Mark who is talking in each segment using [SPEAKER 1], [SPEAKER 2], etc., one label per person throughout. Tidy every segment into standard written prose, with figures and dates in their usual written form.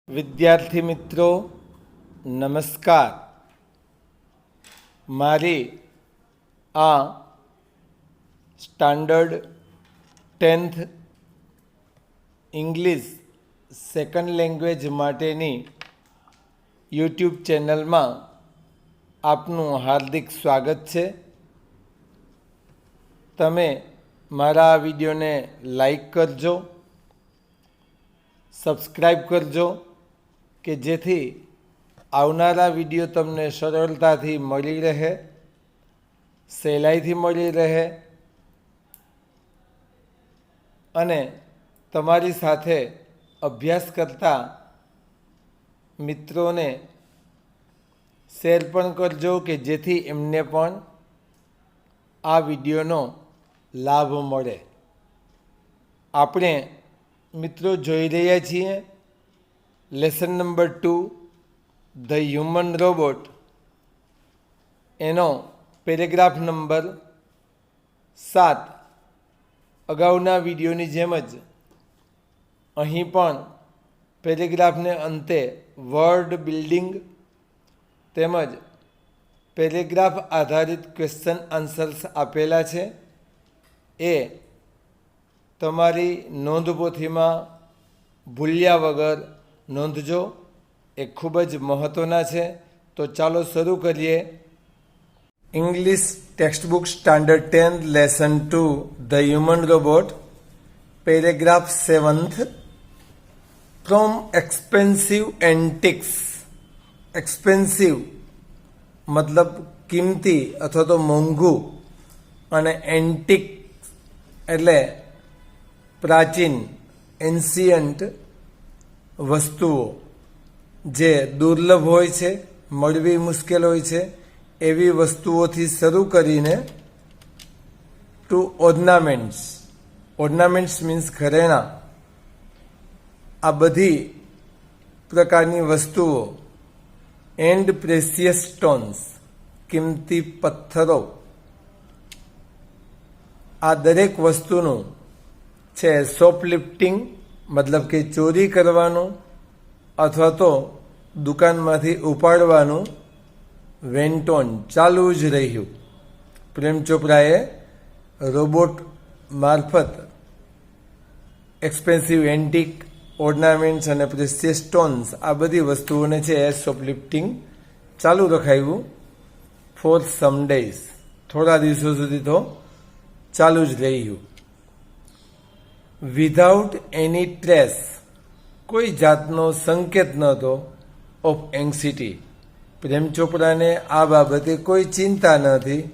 [SPEAKER 1] વિદ્યાર્થી મિત્રો નમસ્કાર. મારી આ standard 10th English second language માટેની યુટ્યુબ ચેનલમાં આપનું હાર્દિક સ્વાગત છે. તમે મારા આ વિડીયોને લાઈક કરજો, સબસ્ક્રાઈબ કરજો કે જેથી આવનારા વિડીયો તમને સરળતાથી મળી રહે, સહેલાઈથી મળી રહે અને તમારી સાથે અભ્યાસ કરતા મિત્રોને શેર પણ કરજો કે જેથી એમને પણ આ વિડીયોનો લાભ મળે. આપણે મિત્રો જોઈ રહ્યા છીએ lesson number 2 the human robot, એનો પેરેગ્રાફ નંબર 7. અગાઉના વિડીયોની જેમ જ અહીં પણ પેરેગ્રાફને અંતે વર્ડ બિલ્ડિંગ તેમજ પેરેગ્રાફ આધારિત ક્વેશ્ચન આન્સર્સ આપેલા છે. એ તમારી નોંધપોથીમાં ભૂલ્યા વગર નોંધજો, એ ખૂબ જ મહત્ત્વના છે. તો ચાલો શરૂ કરીએ. English textbook standard 10 lesson 2 the human robot, paragraph 7th. From expensive antiques. Expensive મતલબ કિંમતી અથવા તો મોંઘું, અને એન્ટિક એટલે પ્રાચીન, એન્શિયન્ટ વસ્તુઓ જે દુર્લભ હોય છે, મળવી મુશ્કેલ હોય છે, એવી વસ્તુઓથી શરૂ કરીને ટુ ઓર્નામેન્ટ્સ. ઓર્નામેન્ટ્સ મીન્સ ઘરેણાં. આ બધી પ્રકારની વસ્તુઓ. એન્ડ પ્રેસિયસ સ્ટોન્સ, કિંમતી પથ્થરો. આ દરેક વસ્તુનું છે શોપલિફ્ટિંગ મતલબ કે ચોરી કરવાનું અથવા તો દુકાનમાંથી ઉપાડવાનું વેન્ટ ઓન, ચાલુ જ રહ્યું. પ્રેમ ચોપરાએ રોબોટ મારફત એક્સપેન્સિવ એન્ટિક, ઓર્નામેન્ટ્સ અને પ્રેસિયસ સ્ટોન્સ આ બધી વસ્તુઓને છે શોપલિફ્ટિંગ ચાલુ રખાયું ફોર સમ ડેઝ, થોડા દિવસો સુધી તો ચાલુ જ રહ્યું. વિધાઉટ એની ટ્રેસ, કોઈ જાતનો સંકેત નહોતો. ઓફ એન્ગ્ઝાયટી, પ્રેમ ચોપરાને આ બાબતે કોઈ ચિંતા નથી.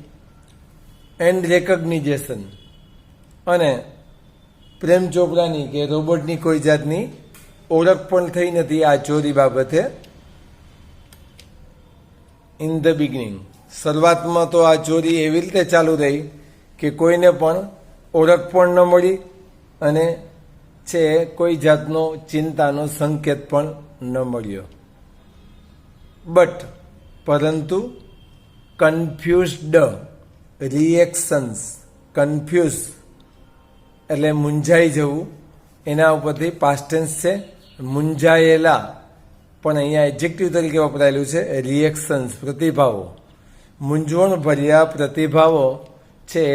[SPEAKER 1] એન્ડ રેકગ્નિઝેશન, અને પ્રેમ ચોપરાની કે રોબોટની કોઈ જાતની ઓળખ પણ થઈ નથી આ ચોરી બાબતે. ઇન ધ બિગિનિંગ, શરૂઆતમાં તો આ ચોરી એવી રીતે ચાલુ રહી કે કોઈને પણ ઓળખ પણ ન મળી અને છે કોઈ જાતનો ચિંતાનો સંકેત પણ ન મળ્યો. બટ પરંતુ કન્ફ્યુઝડ રિએક્શન્સ, કન્ફ્યુઝ એટલે મૂંઝાઈ જવું, એના ઉપરથી પાસ્ટ ટેન્સ છે. મૂંઝાયેલા પણ અહીંયા એડજેક્ટિવ તરીકે વપરાયેલું છે. રિએક્શન્સ પ્રતિભાવો, મૂંઝવણ ભર્યા પ્રતિભાવો છે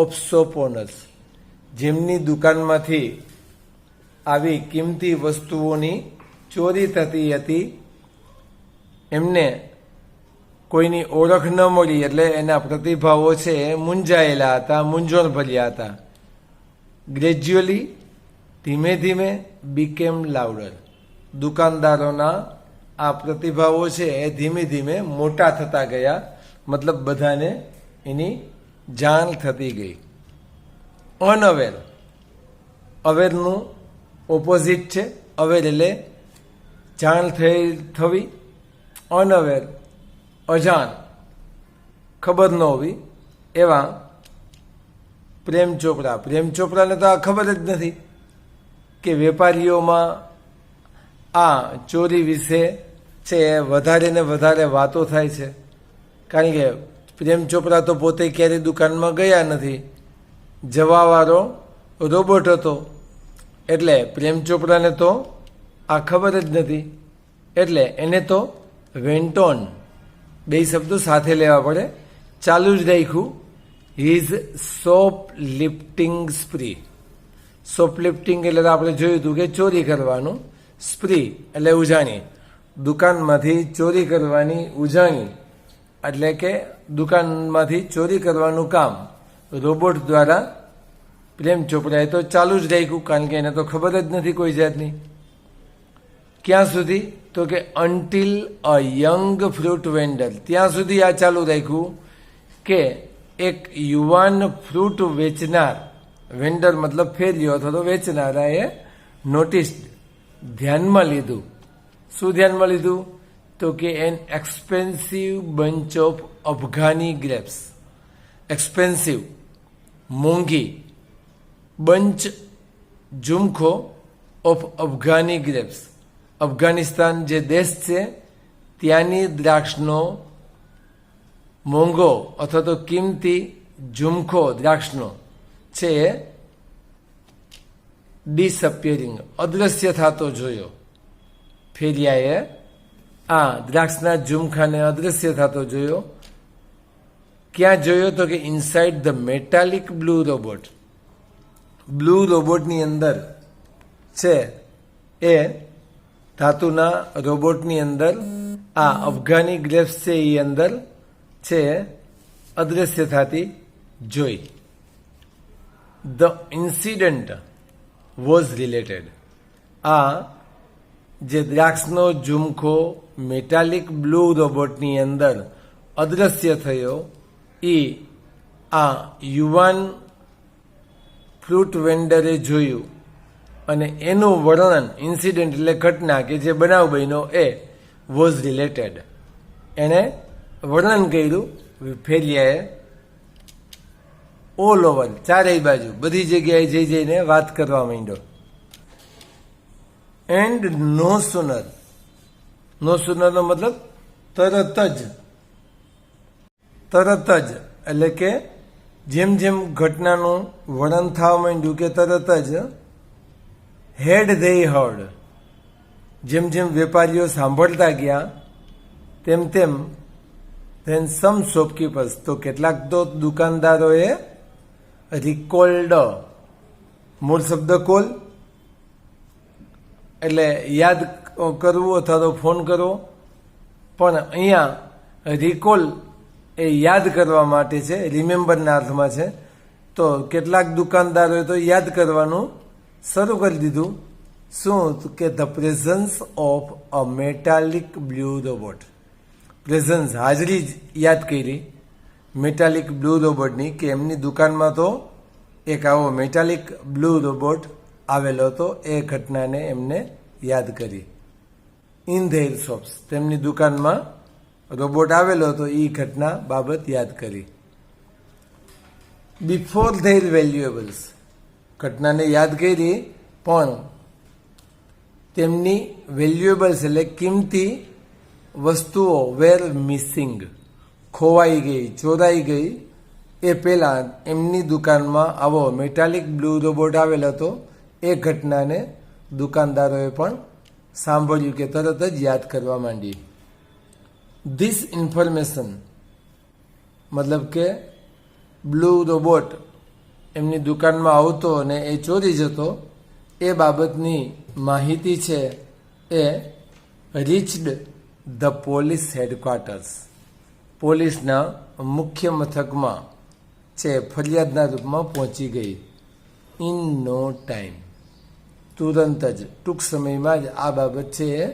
[SPEAKER 1] ઓફ શોપ ઓનર્સ, જેમની દુકાનમાંથી આવી કિંમતી વસ્તુઓની ચોરી થતી હતી. એમને કોઈની ઓળખ ન મળી એટલે એના પ્રતિભાવો છે મૂંઝાયેલા હતા, મૂંઝવણ ભર્યા હતા. ગ્રેજ્યુઅલી, ધીમે ધીમે, બીકેમ લાઉડર, દુકાનદારોના આ પ્રતિભાવો છે એ ધીમે ધીમે મોટા થતા ગયા, મતલબ બધાને એની જાણ થતી ગઈ. અનઅવેર, અવેરનું ઓપોઝિટ છે. અવેર એટલે જાણ થવી, અનઅવેર અજાણ, ખબર ન હોવી. એવા પ્રેમ ચોપરા. પ્રેમ ચોપરાને તો આ ખબર જ નથી કે વેપારીઓમાં આ ચોરી વિશે છે વધારે ને વધારે વાતો થાય છે. કારણ કે પ્રેમ ચોપરા તો પોતે ક્યારેય દુકાનમાં ગયા નથી, જવાવાળો રોબોટ હતો. એટલે પ્રેમ ચોપરાને તો આ ખબર જ નથી એટલે એને તો વેન્ટ ઓન, બે શબ્દો સાથે લેવા પડે. ચાલુ જ રાખ્યું his shoplifting spree. Shoplifting એટલે આપણે જોયું હતું કે ચોરી કરવાનું, સ્પ્રી એટલે ઉજાણી, દુકાનમાંથી ચોરી કરવાની ઉજાણી, એટલે કે દુકાનમાંથી ચોરી કરવાનું કામ રોબોટ દ્વારા પ્રેમ ચોપડાએ તો ચાલુ જ રાખ્યું, કારણ કે એને તો ખબર જ નથી કોઈ જાતની. ક્યાં સુધી? તો કે અન્ટિલ અ યંગ ફ્રૂટ વેન્ડર, ત્યાં સુધી આ ચાલુ રાખ્યું કે એક યુવાન ફ્રૂટ વેચનાર, વેન્ડર મતલબ ફેરિયો અથવા તો વેચનારાએ નોટિસ, ધ્યાનમાં લીધું. શું ધ્યાનમાં લીધું? તો કે an expensive bunch of Afghani grapes. Expensive, મોંઘી, બંચ, ઝુમખો, ઓફ અફઘાની ગ્રેપ્સ, અફઘાનિસ્તાન જે દેશ છે ત્યાંની દ્રાક્ષનો મોંઘો અથવા તો કિંમતી ઝુમખો દ્રાક્ષનો છે એ ડિસઅપિયરિંગ, અદૃશ્ય થતો જોયો. ફેરિયાએ આ દ્રાક્ષના ઝુમખાને અદૃશ્ય થતો જોયો. ક્યાં જોયો? તો કે inside the metallic blue robot. Blue રોબોટની અંદર છે એ ધાતુના રોબોટની અંદર આ અફઘાની ગ્રેપ્સ છે એ અંદર છે અદૃશ્ય થતી જોઈ. The incident was related. આ જે દ્રાક્ષનો ઝુમખો મેટાલિક બ્લુ રોબોટની અંદર અદૃશ્ય થયો એ આ યુવાન ફ્રૂટ વેન્ડરે જોયું અને એનું વર્ણન, ઇન્સિડન્ટ એટલે ઘટના કે જે બનાવ બન્યો એ વોઝ રિલેટેડ, એણે વર્ણન કર્યું ફેરિયાએ. ઓલ ઓવર, ચારેય બાજુ, બધી જગ્યાએ જઈ જઈને વાત કરવા માંડ્યો. એન્ડ નો સુનર, નો સુનરનો મતલબ તરત જ, તરત જ એટલે કે જેમ જેમ ઘટનાનું વર્ણન થવા માંડ્યું કે તરત જ હેડ ધે હર્ડ, જેમ જેમ વેપારીઓ સાંભળતા ગયા તેમ તેમ ધેન સમ શોપકીપર્સ, તો કેટલાક તો દુકાનદારોએ રિકોલ્ડ, મૂળ શબ્દ કોલ એટલે યાદ કરવું અથવા તો ફોન કરવો, પણ અહીંયા રિકોલ એ યાદ કરવા માટે છે, રિમેમ્બરના અર્થમાં છે. તો કેટલાક દુકાનદારોએ તો યાદ કરવાનું શરૂ કરી દીધું. શું? કે the presence of a metallic blue robot. Presence, હાજરી જ યાદ કરી મેટાલિક બ્લુ રોબોટની, કે એમની દુકાનમાં તો એક આવો મેટાલિક બ્લુ રોબોટ આવેલો હતો. એ ઘટનાને એમને યાદ કરી. ઇન ધેર શોપ્સ, તેમની દુકાનમાં રોબોટ આવેલો હતો એ ઘટના બાબત યાદ કરી. બિફોર ધેર વેલ્યુએબલ્સ, ઘટનાને યાદ કરી પણ તેમની વેલ્યુએબલ્સ એટલે કિંમતી વસ્તુઓ વેર મિસિંગ, ખોવાઈ ગઈ, ચોરાઈ ગઈ. એ પહેલાં એમની દુકાનમાં આવો મેટાલિક બ્લુ રોબોટ આવેલો હતો. એ ઘટનાને દુકાનદારોએ પણ સાંભળ્યું કે તરત જ યાદ કરવા માંડી. ધીસ ઇન્ફોર્મેશન મતલબ કે બ્લુ રોબોટ એમની દુકાનમાં આવતો અને એ ચોરી જતો, એ બાબતની માહિતી છે એ રીચડ ધ પોલીસ હેડક્વાર્ટર્સ, પોલીસના મુખ્ય મથકમાં છે ફરિયાદના રૂપમાં પહોંચી ગઈ. ઇન નો ટાઈમ, તુરંત જ, ટૂંક સમયમાં જ આ બાબત છે એ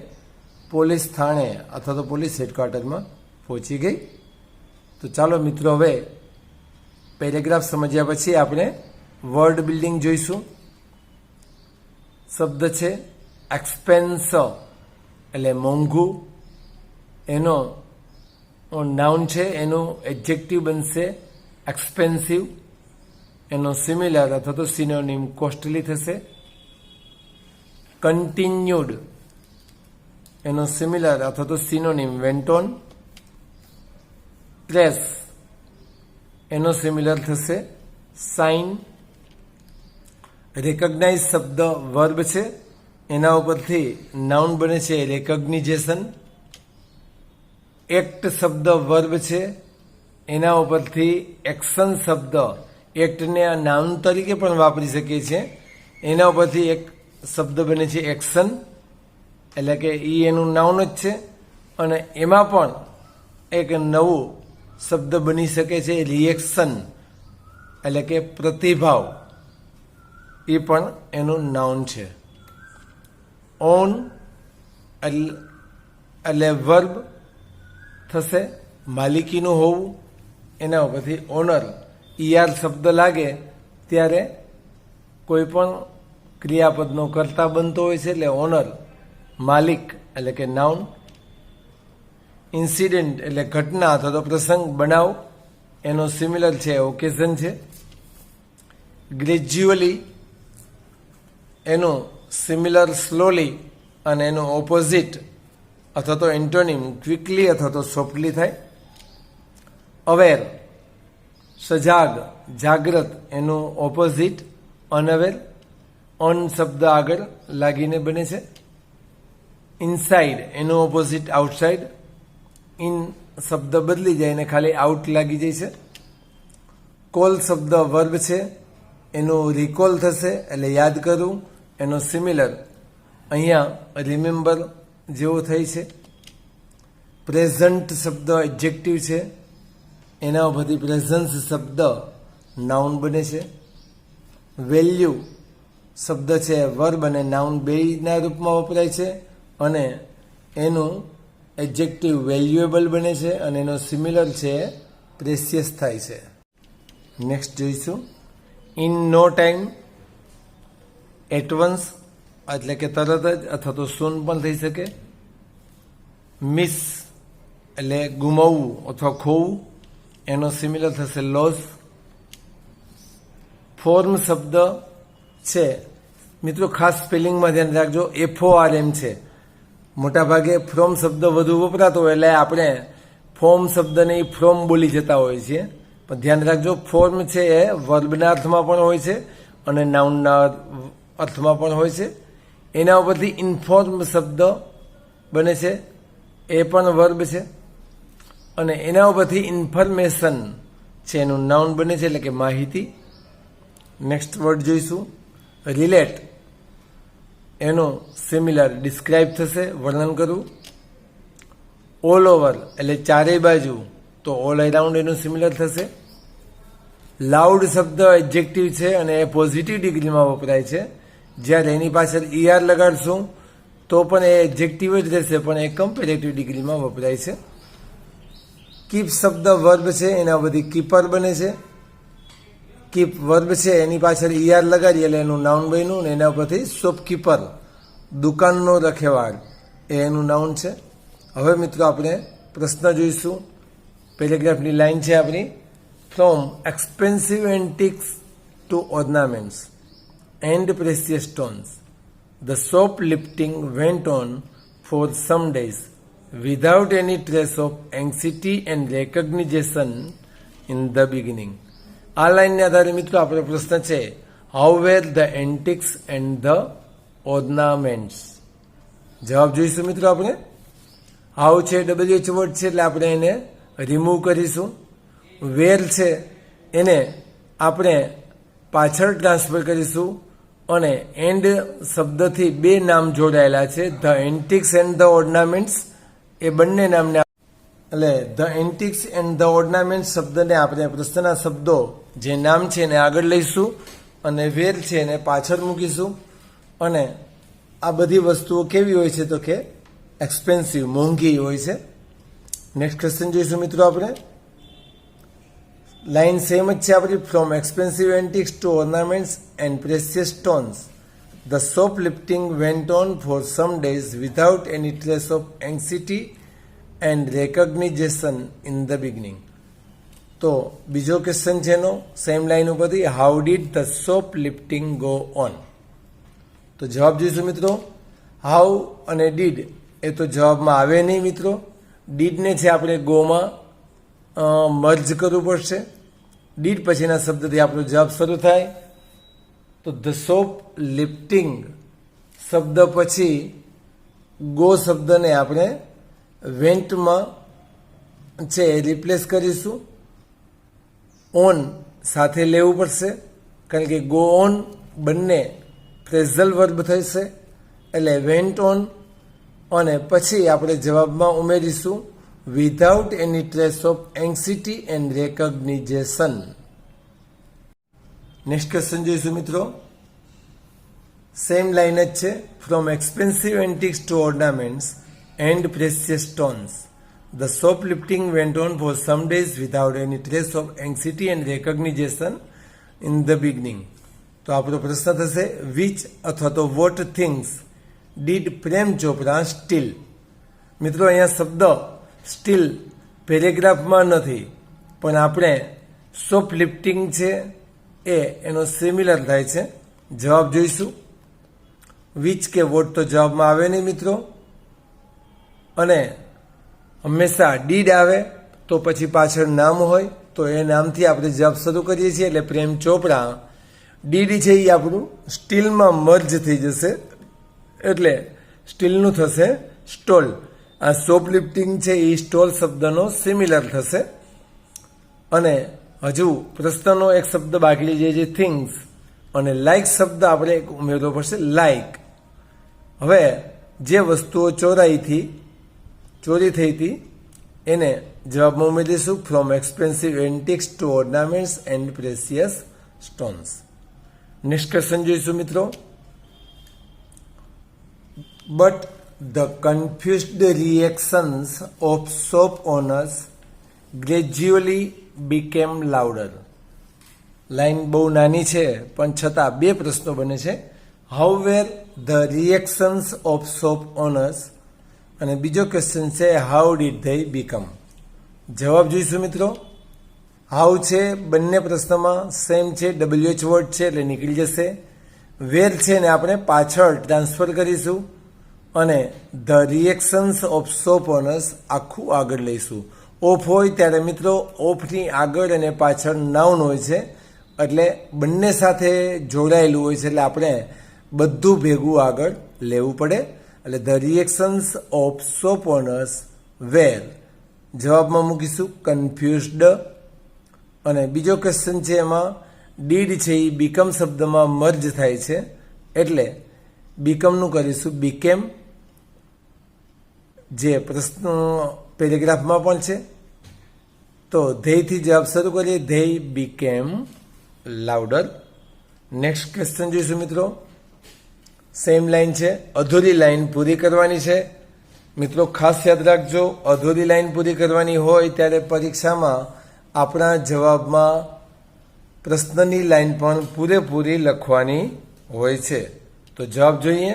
[SPEAKER 1] પોલીસ થાણે અથવા તો પોલીસ હેડક્વાર્ટરમાં પહોંચી ગઈ. તો ચાલો મિત્રો, હવે પેરેગ્રાફ સમજ્યા પછી આપણે વર્ડ બિલ્ડિંગ જોઈશું. શબ્દ છે એક્સપેન્સ એટલે મોંઘું, એનો નાઉન છે, એનું એડજેક્ટિવ બનશે એક્સપેન્સિવ, એનો સિમિલર અથવા તો સિનોનિમ કોસ્ટલી થશે. કન્ટિન્યુડ, એનો સિમિલર અથવા તો સિનોનિમ વેન્ટ ઓન. પ્રેસ, એનો સિમિલર થશે સાઇન. રેકગ્નાઇઝ શબ્દ વર્બ છે, એના ઉપરથી નાઉન બને છે રેકગ્નિઝેશન. એક્ટ શબ્દ વર્બ છે, એના ઉપરથી એક્શન શબ્દ, એક્ટને આ નાઉન તરીકે પણ વાપરી શકીએ છીએ. એના ઉપરથી એક શબ્દ બને છે એક્શન, એટલે કે એનું નાઉન જ છે. અને એમાં પણ એક નવું શબ્દ બની શકે છે રિએક્શન, એટલે કે પ્રતિભાવ, એ પણ એનું નાઉન છે. ઓન એટલે વર્બ થશે, માલિકીનું હોવું. એના ઉપરથી ઓનર, ઈઆર શબ્દ લાગે ત્યારે કોઈ પણ ક્રિયાપદનો કર્તા બનતો હોય છે, એટલે ઓનર, માલિક એટલે કે નાઉન. ઇન્સિડન્ટ એટલે ઘટના અથવા તો પ્રસંગ, બનાવ, એનો સિમિલર છે ઓકેઝન છે. ગ્રેજ્યુઅલી એનું સિમિલર સ્લોલી, અને એનું ઓપોઝિટ અથવા તો એન્ટોનિમ ક્વિકલી અથવા તો સોફ્ટલી થાય. અવેર, સજાગ, જાગ્રત, એનું ઓપોઝિટ અનઅવેર, ઓન શબ્દ આગળ લાગીને બને છે. ઇનસાઇડ એનું ઓપોઝિટ આઉટસાઇડ, ઇન શબ્દ બદલી જાય અને ખાલી આઉટ લાગી જાય છે. કોલ શબ્દ વર્બ છે, એનું રિકોલ થશે એટલે યાદ કરવું, એનો સિમિલર અહીંયા રિમેમ્બર જેવો થઈ છે. પ્રેઝન્ટ શબ્દ એડજેક્ટિવ છે, એના ઉપરથી પ્રેઝન્સ શબ્દ નાઉન બને છે. વેલ્યુ શબ્દ છે વર્બ અને નાઉન બેયના રૂપમાં વપરાય છે, અને એનું એડજેક્ટિવ વેલ્યુએબલ બને છે, અને એનો સિમિલર છે પ્રેસિયસ થાય છે. નેક્સ્ટ જોઈશું in no time, at once એટલે કે તરત જ અથવા તો સૂન પણ થઈ શકે. મિસ એટલે ગુમાવવું અથવા ખોવું, એનો સિમિલર થશે લોસ. ફોર્મ શબ્દ છે મિત્રો, ખાસ સ્પેલિંગમાં ધ્યાન રાખજો, FORM છે. મોટાભાગે ફ્રોમ શબ્દ વધુ વપરાતો હોય એટલે આપણે ફોર્મ શબ્દને ફ્રોમ બોલી જતા હોય છીએ, પણ ધ્યાન રાખજો ફોર્મ છે એ વર્બના અર્થમાં પણ હોય છે અને નાઉનના અર્થમાં પણ હોય છે. એના ઉપરથી ઇન્ફોર્મ શબ્દ બને છે, એ પણ વર્બ છે. અને એના ઉપરથી ઇન્ફોર્મેશન છે, એનું નાઉન બને છે, એટલે કે માહિતી. નેક્સ્ટ વર્ડ જોઈશું રિલેટ, એનું સિમિલર ડિસ્ક્રાઇબ થશે, વર્ણન કરવું. ઓલ ઓવર એટલે ચારેય બાજુ, તો ઓલ અરાઉન્ડ એનું સિમિલર થશે. લાઉડ શબ્દ એડજેક્ટિવ છે અને એ પોઝિટિવ ડિગ્રીમાં વપરાય છે. જ્યારે એની પાછળ ER લગાડશું તો પણ એ એડજેક્ટિવ જ રહેશે, પણ એ કમ્પેરેટિવ ડિગ્રીમાં વપરાય છે. કીપ શબ્દ વર્બ છે, એના બધી કીપર બને છે. કીપ વર્બ છે, એની પાછળ ER લગાડીએ એટલે એનું નાઉન બન્યું, ને એના પરથી શોપકીપર, દુકાનનો રખેવાળ, એ એનું નાઉન છે. હવે મિત્રો આપણે પ્રશ્ન જોઈશું. પેરેગ્રાફની લાઈન છે આપણી, from expensive antiques to ornaments and precious stones the shoplifting went on for some days without any trace of anxiety and recognition in the beginning. આ લાઈનને આધારે મિત્રો આપણો પ્રશ્ન છે, how were the antiques and the ornaments. જવાબ જોઈશું મિત્રો આપણે. હાઉ છે WH વર્ડ છે એટલે આપણે એને રિમૂવ કરીશું. વેર છે એને આપણે પાછળ ટ્રાન્સફર કરીશું, અને એન્ડ શબ્દથી બે નામ જોડાયેલા છે, the antiques and the ornaments, એ બંને નામને એટલે the antiques and the ornaments શબ્દને આપણે પ્રશ્નના શબ્દો જે નામ છે એને આગળ લઈશું, અને વેર છે એને પાછળ મૂકીશું. અને આ બધી વસ્તુઓ કેવી હોય છે તો કે એક્સપેન્સિવ, મોંઘી હોય છે. નેક્સ્ટ ક્વેશ્ચન જોઈશું મિત્રો આપણે. લાઈન સેમ જ છે આપણી, from expensive antiques to ornaments and precious stones the shoplifting went on for some days without any trace of anxiety and recognition in the beginning. તો બીજો ક્વેશ્ચન છે એનો સેમ લાઈન ઉપરથી, how did the shoplifting go on. તો જવાબ જોઈશું મિત્રો. How અને ડીડ એ તો જવાબમાં આવે નહીં મિત્રો. ડીડને છે આપણે ગોમાં મર્જ કરવું પડશે. ડીડ પછીના શબ્દથી આપણો જવાબ શરૂ થાય. તો ધ શોપ લિફ્ટિંગ શબ્દ પછી ગો શબ્દને આપણે વેન્ટમાં છે રિપ્લેસ કરીશું. ઓન સાથે લેવું પડશે, કારણ કે ગો ઓન બંને ફ્રેઝલ વર્બ થશે, એટલે વેન્ટ ઓન. અને પછી આપણે જવાબમાં ઉમેરીશું without any trace of anxiety and recognition. Next question જોઈશું મિત્રો. સેમ લાઇન જ છે. From expensive antiques to ornaments and precious stones the shoplifting went on for some days without any trace of anxiety and recognition in the beginning. તો આપણો પ્રશ્ન થશે which અથવા તો what things did Prem Chopra steel. મિત્રો અહીંયા શબ્દ સ્ટીલ પેરેગ્રાફમાં નથી, પણ આપણે શોપલિફ્ટિંગ છે એનો સિમિલર થાય છે. જવાબ જોઈશું. વિચ કે વોટ તો જવાબમાં આવે નહીં મિત્રો, અને હંમેશા ડીડ આવે તો પછી પાછળ નામ હોય તો એ નામથી આપણે જવાબ શરૂ કરીએ છીએ. એટલે પ્રેમ ચોપરા ડીડ છે એ આપણું સ્ટીલમાં મર્જ થઈ જશે, એટલે સ્ટીલનું થશે સ્ટોલ. આ શોપલિફ્ટિંગ છે એ સ્ટોલ શબ્દનો સિમિલર થશે. અને હજુ પ્રશ્નનો એક શબ્દ બાકી જાય છે થિંગ્સ, અને લાઇક શબ્દ આપણે એક ઉમેરવો પડશે લાઇક. હવે જે વસ્તુઓ ચોરી થઈ હતી એને જવાબમાં ઉમેરીશું from expensive antiques to ornaments and precious stones. Next question જોઈશું મિત્રો. But the confused reactions of shop owners gradually became louder. Line બહુ નાની છે પણ છતાં બે પ્રશ્નો બને છે. How were the reactions of shop owners, અને બીજો ક્વેશ્ચન છે હાઉ ડીડ ધે બીકમ. જવાબ જોઈશું મિત્રો. હાઉ છે બંને પ્રશ્નમાં સેમ છે, WH વર્ડ છે એટલે નીકળી જશે. વેર છે ને આપણે પાછળ ટ્રાન્સફર કરીશું, અને the reactions of shop owners આખું આગળ લઈશું. ઓફ હોય ત્યારે મિત્રો ઓફની આગળ અને પાછળ નાઉન હોય છે, એટલે બંને સાથે જોડાયેલું હોય છે, એટલે આપણે બધું ભેગું આગળ લેવું પડે. એટલે the reactions of shop owners were જવાબમાં મૂકીશું કન્ફ્યુઝડ. અને બીજો ક્વેશ્ચન છે એમાં ડીડ છે એ બીકમ શબ્દમાં મર્જ થાય છે, એટલે બીકમનું કરીશું બીકેમ, જે પ્રશ્ન પેરેગ્રાફમાં પણ છે. તો ધેયથી જવાબ શરૂ કરીએ. They became louder. Next question જોઈશું મિત્રો. સેમ લાઈન છે, અધૂરી લાઈન પૂરી કરવાની છે. મિત્રો ખાસ યાદ રાખજો, અધૂરી લાઈન પૂરી કરવાની હોય ત્યારે પરીક્ષામાં આપણા જવાબમાં પ્રશ્નની લાઈન પણ પૂરેપૂરી લખવાની હોય છે. તો જવાબ જોઈએ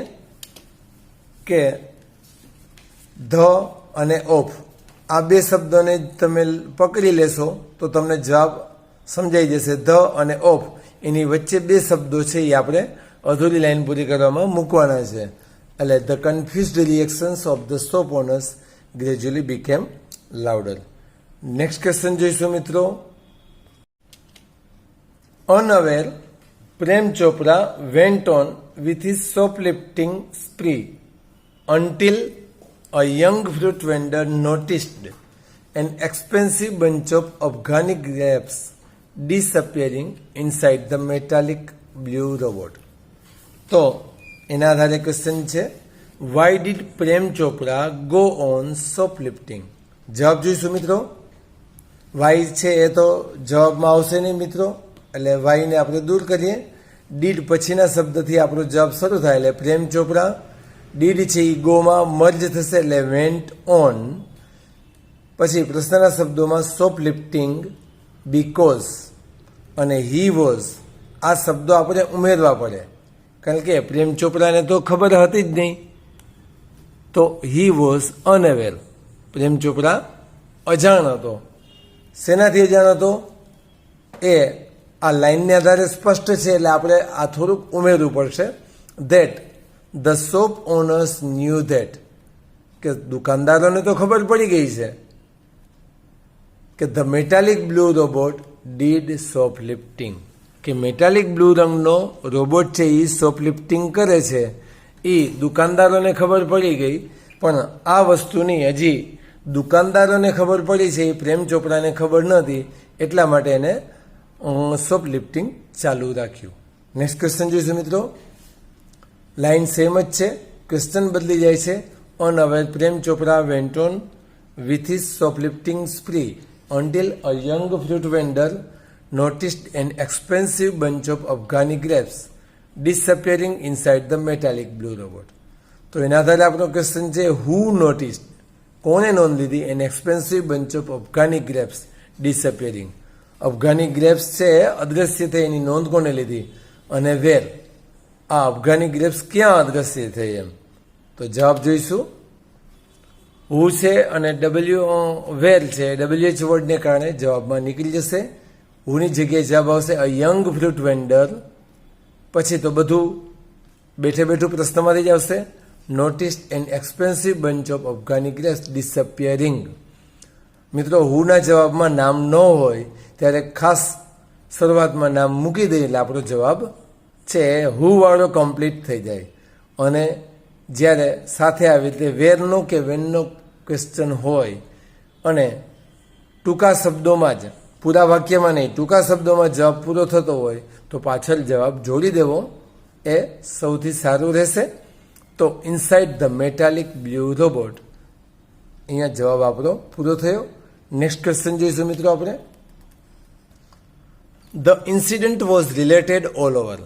[SPEAKER 1] કે ધ અને ઓફ આ બે શબ્દોને તમે પકડી લેશો તો તમને જવાબ સમજાઈ જશે. ધ અને ઓફ એની વચ્ચે બે શબ્દો છે એ આપણે અધૂરી લાઈન પૂરી કરવામાં મૂકવાના છે. એટલે the confused reactions of the shop owners gradually became louder. Next question જોઈશું મિત્રો. Unaware Prem Chopra went on with his shoplifting spree until a young fruit vendor noticed an expensive bunch of Afghani grapes disappearing inside the metallic blue robot. તો એના આધારે question છે why did Prem Chopra go on shoplifting. જવાબ જોઈશું મિત્રો. Y છે એ તો જવાબમાં આવશે નહીં મિત્રો, એટલે વાયને આપણે દૂર કરીએ. ડીડ પછીના શબ્દથી આપણો જવાબ શરૂ થાય, એટલે પ્રેમ ચોપરા ડીડ છે એ ગોમાં મર્જ થશે, એટલે વેન્ટ ઓન. પછી પ્રશ્નના શબ્દોમાં શોપલિફ્ટિંગ, બીકોઝ અને હી વોઝ આ શબ્દો આપણે ઉમેરવા પડે, કારણ કે પ્રેમ ચોપરાને તો ખબર હતી જ નહીં. તો હી વોઝ અનઅવેર, પ્રેમ ચોપરા અજાણ હતો. શેનાથી અજાણ હતો એ આ લાઈનને આધારે સ્પષ્ટ છે, એટલે આપણે આ થોડુંક ઉમેરવું પડશે. That the shop owners knew that, કે દુકાનદારોને તો ખબર પડી ગઈ છે કે the metallic blue robot did shoplifting, કે મેટાલિક બ્લુ રંગનો રોબોટ છે એ શોપલિફ્ટિંગ કરે છે. એ દુકાનદારોને ખબર પડી ગઈ, પણ આ વસ્તુની હજી દુકાનદારોને ખબર પડી છે, એ પ્રેમ ચોપરાને ખબર નહોતી, એટલા માટે એને શોપલિફ્ટિંગ ચાલુ રાખ્યું. નેક્સ્ટ ક્વેશ્ચન જોઈશું મિત્રો. લાઈન સેમ જ છે, ક્વેશ્ચન બદલી જાય છે. Unaware Prem Chopra went on with his shoplifting spree until a young fruit vendor noticed an expensive bunch of Afghani grapes disappearing inside the metallic blue robot. તો એના આધારે આપણો ક્વેશ્ચન છે, હુ નોટિસ્ડ, કોને નોંધ લીધી, an expensive bunch of Afghani grapes disappearing, Afghani grapes છે અદ્રશ્ય થઈ, એની નોંધ કોને લીધી, અને વેર, આ અફઘાની ગ્રેપ્સ ક્યાં અદ્રશ્ય થઈ એમ. તો જવાબ જોઈશું. હુ છે અને વેર છે, WH વર્ડને કારણે જવાબમાં નીકળી જશે. હુની જગ્યાએ જવાબ આવશે અ યંગ ફ્રૂટ વેન્ડર, પછી તો બધું બેઠે બેઠું પ્રશ્નમાંથી જ આવશે. Noticed an expensive bunch of Afghani grapes disappearing. મિત્રો હુના જવાબમાં નામ ન હોય ત્યારે ખાસ શરૂઆતમાં નામ મૂકી દઈએ એટલે આપણો જવાબ છે હુ વાળો કમ્પ્લીટ થઈ જાય. અને જ્યારે સાથે આવી રીતે વેરનો કે વેનનો ક્વેશ્ચન હોય અને ટૂંકા શબ્દોમાં જ, પૂરા વાક્યમાં નહીં, ટૂંકા શબ્દોમાં જવાબ પૂરો થતો હોય તો પાછળ જવાબ જોડી દેવો એ સૌથી સારું રહેશે. તો inside the metallic blue robot, અહીંયા જવાબ આપણો પૂરો થયો. નેક્સ્ટ ક્વેશ્ચન જોઈશું મિત્રો આપણે. The incident was related all over.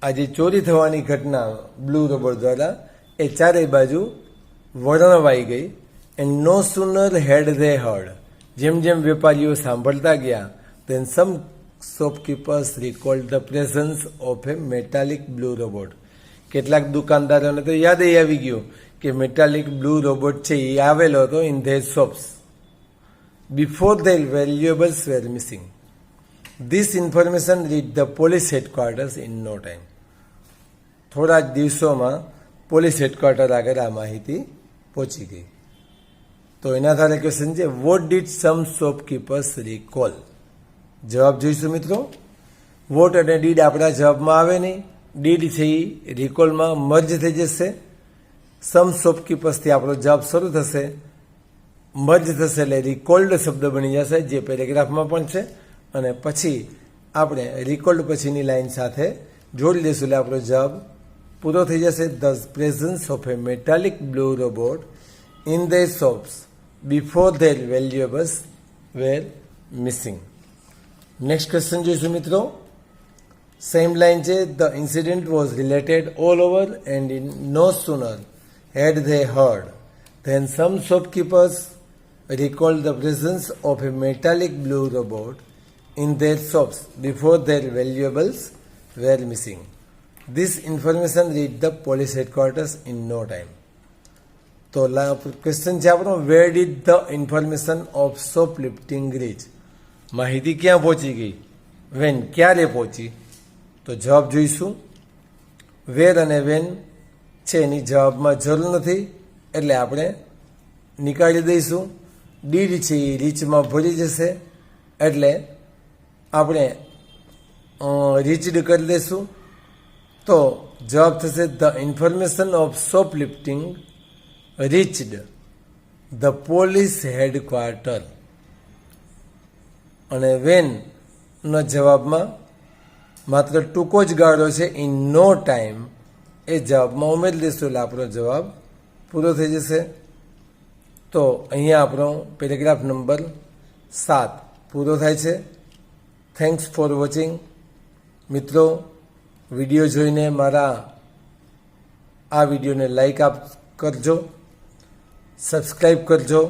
[SPEAKER 1] આજે ચોરી થવાની ઘટના બ્લુ રોબોટ દ્વારા એ ચારેય બાજુ વર્ણવાઈ ગઈ. And no sooner had they heard, જેમ જેમ વેપારીઓ સાંભળતા ગયા, then some shopkeepers recalled the presence of a metallic blue robot. કેટલાક દુકાનદારોને તો યાદ આવી ગયું કે મેટાલિક બ્લુ રોબોટ છે એ આવેલો હતો in their shops before their valuables were missing. This information reach the police headquarters in no time. થોડા જ દિવસોમાં પોલીસ હેડક્વાર્ટર આગળ આ માહિતી પહોંચી ગઈ. તો એના આધારે ક્વેશ્ચન છે, વોટ ડીડ સમ શોપકીપર્સ રિકોલ. જવાબ જોઈશું મિત્રો. વોટ અને ડીડ આપણા જવાબમાં આવે નહીં, ડીડ છે એ રિકોલમાં મર્જ થઈ જશે. સમ શોપકીપર્સથી આપણો જવાબ શરૂ થશે, મર્જ થશે એટલે રિકોલ્ડ શબ્દ બની જશે, જે પેરેગ્રાફમાં પણ છે. અને પછી આપણે રિકોલ્ડ પછીની લાઈન સાથે જોડી દઈશું એટલે આપણો જવાબ પૂરો થઈ જશે. The presence of a metallic blue robot in their shops before their valuables were missing. Next question જોઈશું મિત્રો. સેમ લાઈન છે, the incident was related all over and in no sooner had they heard then some shopkeepers recalled the presence of a metallic blue robot in their shops before their valuables were missing. This information reached the police headquarters in no time. તો question છે આપણો, where did the information of shoplifting reach? માહિતી ક્યાં પહોંચી ગઈ, when ક્યારે પહોંચી. તો જવાબ જોઈશું. વેર અને વેન છે એની જવાબમાં જરૂર નથી એટલે આપણે નીકાળી દઈશું. ડીડ છે એ રીચમાં ભરી જશે એટલે આપણે રીચડ કરી દઈશું. તો જવાબ થશે the information of shoplifting reached the police headquarters. અને વેનનો જવાબમાં માત્ર ટૂંકો જ ગાળો છે, ઇન નો ટાઈમ, એ જવાબમાં ઉમેરી દઈશું એટલે આપણો જવાબ પૂરો થઈ જશે. તો અહીંયા આપણો પેરેગ્રાફ નંબર 7 પૂરો થાય છે. Thanks for watching. મિત્રો, વિડીયો જોઈને મારા આ વિડીયોને લાઈક કરજો, સબસ્ક્રાઈબ કરજો,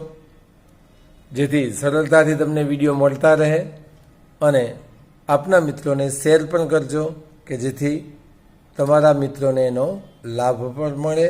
[SPEAKER 1] જેથી સરળતાથી તમને વિડીયો મળતા રહે. અને આપના મિત્રોને શેર પણ કરજો કે જેથી તમારા મિત્રોને એનો લાભ પણ મળે.